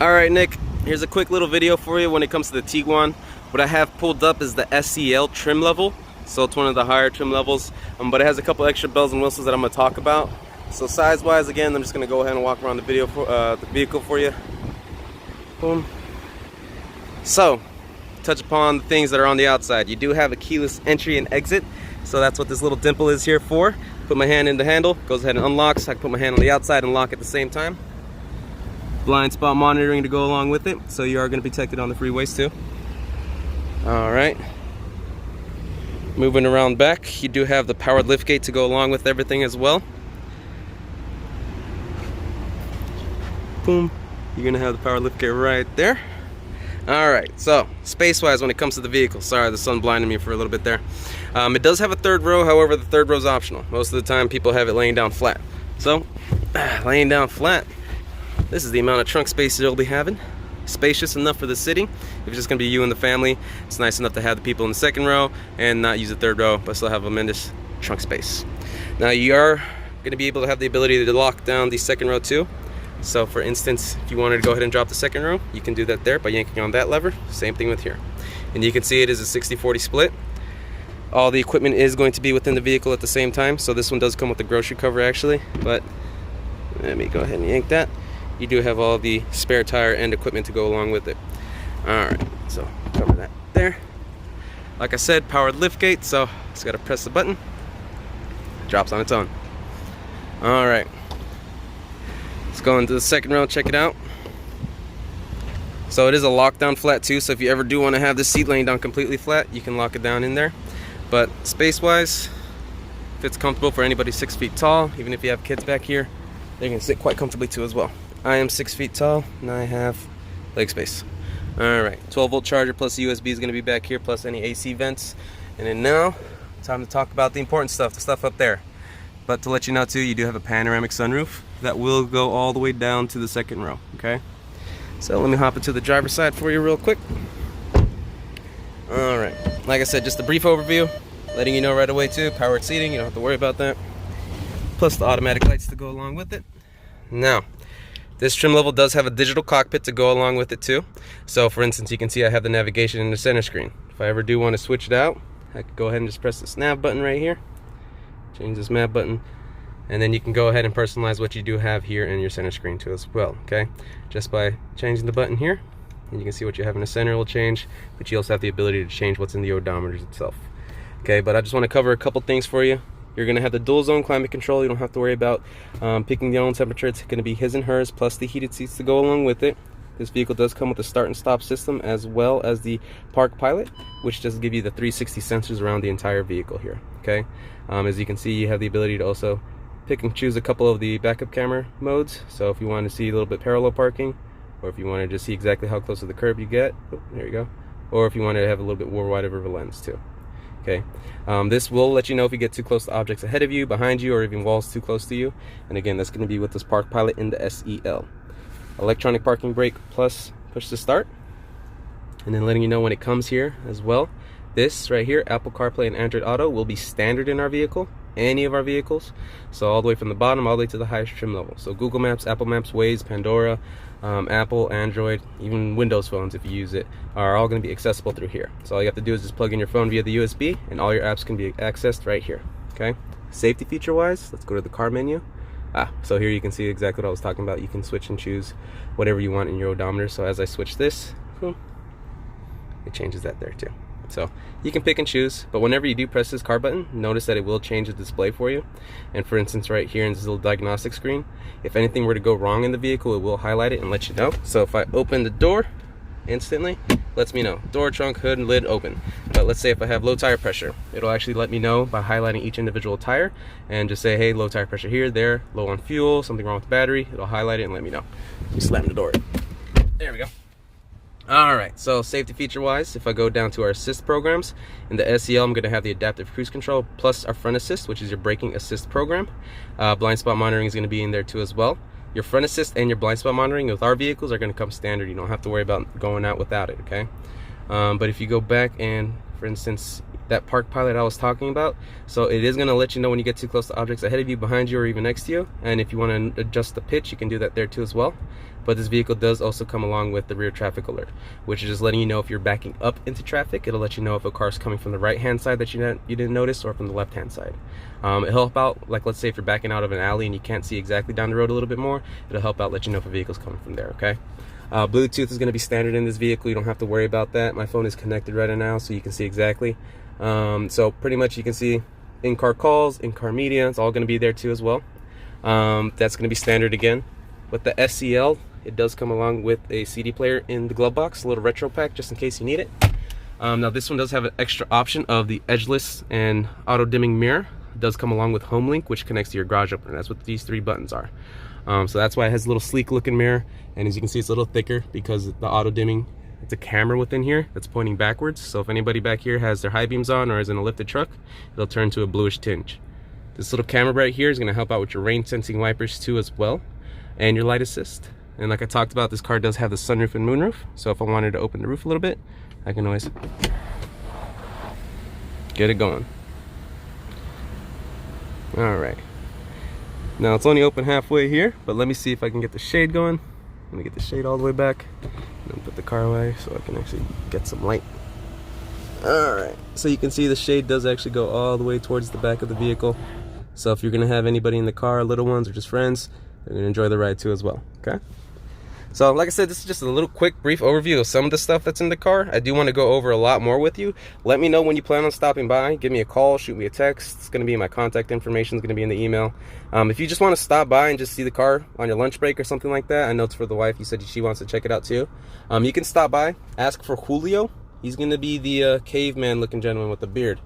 Alright, Nick, here's a quick little video for you when it comes to the Tiguan. What I have pulled up is the SEL trim level, so it's one of the higher trim levels, but it has a couple extra bells and whistles that I'm going to talk about. So size wise, again, I'm just going to go ahead and walk around the vehicle for you. Boom. So, touch upon the things that are on the outside. You do have a keyless entry and exit, so that's what this little dimple is here for. Put my hand in the handle, goes ahead and unlocks. I can put my hand on the outside and lock at the same time. Blind spot monitoring to go along with it, so you are going to be detected on the freeways too. Alright, moving around back, you do have the powered liftgate to go along with everything as well. Boom, you're going to have the powered liftgate right there. Alright, so space wise when it comes to the vehicle, sorry the sun blinded me for a little bit there. It does have a third row, however the third row is optional. Most of the time people have it laying down flat. So, laying down flat, this is the amount of trunk space you'll be having. Spacious enough for the sitting. If it's just going to be you and the family, it's nice enough to have the people in the second row and not use the third row, but still have a tremendous trunk space. Now you are going to be able to have the ability to lock down the second row too. So for instance, if you wanted to go ahead and drop the second row, you can do that there by yanking on that lever. Same thing with here. And you can see it is a 60-40 split. All the equipment is going to be within the vehicle at the same time. So this one does come with the grocery cover actually, but let me go ahead and yank that. You do have all the spare tire and equipment to go along with it. Alright, so cover that there. Like I said, powered liftgate, so just gotta press the button. Drops on its own. Alright. Let's go into the second row, check it out. So it is a lockdown flat too, so if you ever do want to have the seat laying down completely flat, you can lock it down in there. But space-wise, if it's comfortable for anybody 6 feet tall, even if you have kids back here, they can sit quite comfortably too as well. I am 6 feet tall and I have leg space. Alright, 12-volt charger plus USB is going to be back here, plus any AC vents. And then now, time to talk about the important stuff, the stuff up there. But to let you know too, you do have a panoramic sunroof that will go all the way down to the second row, okay? So let me hop into the driver's side for you real quick. Alright, like I said, just a brief overview, letting you know right away too, powered seating, you don't have to worry about that. Plus the automatic lights to go along with it. Now, this trim level does have a digital cockpit to go along with it too. So for instance, you can see I have the navigation in the center screen. If I ever do want to switch it out, I can go ahead and just press this nav button right here. Change this map button. And then you can go ahead and personalize what you do have here in your center screen too as well, okay? Just by changing the button here, and you can see what you have in the center will change, but you also have the ability to change what's in the odometers itself. Okay, but I just want to cover a couple things for you. You're going to have the dual zone climate control. You don't have to worry about picking your own temperature. It's going to be his and hers plus the heated seats to go along with it. This vehicle does come with a start and stop system as well as the Park Pilot, which does give you the 360 sensors around the entire vehicle here. Okay, as you can see, you have the ability to also pick and choose a couple of the backup camera modes. So if you want to see a little bit parallel parking, or if you want to just see exactly how close to the curb you get, oh, there you go, or if you want to have a little bit more wider of a lens too. Okay, this will let you know if you get too close to objects ahead of you, behind you, or even walls too close to you. And again, that's going to be with this Park Pilot in the SEL. Electronic parking brake plus push to start. And then letting you know when it comes here as well. This right here, Apple CarPlay and Android Auto, will be standard in our vehicle, any of our vehicles. So all the way from the bottom all the way to the highest trim level. So Google Maps, Apple Maps, Waze, Pandora, Apple, Android, even Windows phones if you use it, are all going to be accessible through here. So all you have to do is just plug in your phone via the USB and all your apps can be accessed right here. Okay, safety feature wise, let's go to the car menu. So here you can see exactly what I was talking about. You can switch and choose whatever you want in your odometer. So as I switch this, boom, it changes that there too. So you can pick and choose, but whenever you do press this car button, notice that it will change the display for you. And for instance, right here in this little diagnostic screen, if anything were to go wrong in the vehicle, it will highlight it and let you know. So if I open the door, instantly lets me know. Door, trunk, hood, and lid open. But let's say if I have low tire pressure, it'll actually let me know by highlighting each individual tire and just say, hey, low tire pressure here, there, low on fuel, something wrong with the battery. It'll highlight it and let me know. Slam the door. There we go. Alright, so safety feature wise, if I go down to our assist programs, in the SEL I'm going to have the adaptive cruise control plus our front assist, which is your braking assist program. Blind spot monitoring is going to be in there too as well. Your front assist and your blind spot monitoring with our vehicles are going to come standard. You don't have to worry about going out without it, okay? But if you go back and, for instance, that park pilot I was talking about, so it is going to let you know when you get too close to objects ahead of you, behind you, or even next to you. And if you want to adjust the pitch, you can do that there too as well. But this vehicle does also come along with the rear traffic alert, which is just letting you know if you're backing up into traffic. It'll let you know if a car's coming from the right hand side that you didn't notice, or from the left hand side. It'll help out, like let's say if you're backing out of an alley and you can't see exactly down the road a little bit more, it'll help out let you know if a vehicle's coming from there. Okay. Bluetooth is going to be standard in this vehicle. You don't have to worry about that. My phone is connected right now, so you can see exactly. So pretty much you can see in-car calls, in-car media, it's all going to be there too as well. That's going to be standard again. With the SEL, it does come along with a CD player in the glove box, a little retro pack just in case you need it. Now this one does have an extra option of the edgeless and auto dimming mirror. It does come along with HomeLink, which connects to your garage opener. That's what these 3 buttons are. So that's why it has a little sleek looking mirror, and as you can see, it's a little thicker because the auto dimming, it's a camera within here that's pointing backwards. So if anybody back here has their high beams on or is in a lifted truck, it'll turn to a bluish tinge. This little camera right here is going to help out with your rain sensing wipers too as well, and your light assist. And like I talked about, this car does have the sunroof and moonroof, so if I wanted to open the roof a little bit, I can always get it going. All right. Now it's only open halfway here, but let me see if I can get the shade going. Let me get the shade all the way back and put the car away so I can actually get some light. All right, so you can see the shade does actually go all the way towards the back of the vehicle. So if you're gonna have anybody in the car, little ones or just friends, they're gonna enjoy the ride too as well, okay? So like I said, this is just a little quick brief overview of some of the stuff that's in the car. I do want to go over a lot more with you. Let me know when you plan on stopping by. Give me a call, shoot me a text. It's going to be my contact information, is going to be in the email. If you just want to stop by and just see the car on your lunch break or something like that, I know it's for the wife, you said she wants to check it out too. You can stop by, ask for Julio. He's going to be the caveman looking gentleman with the beard.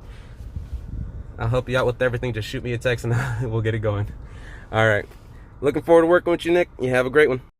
I'll help you out with everything. Just shoot me a text and we'll get it going. All right, looking forward to working with you, Nick. You have a great one.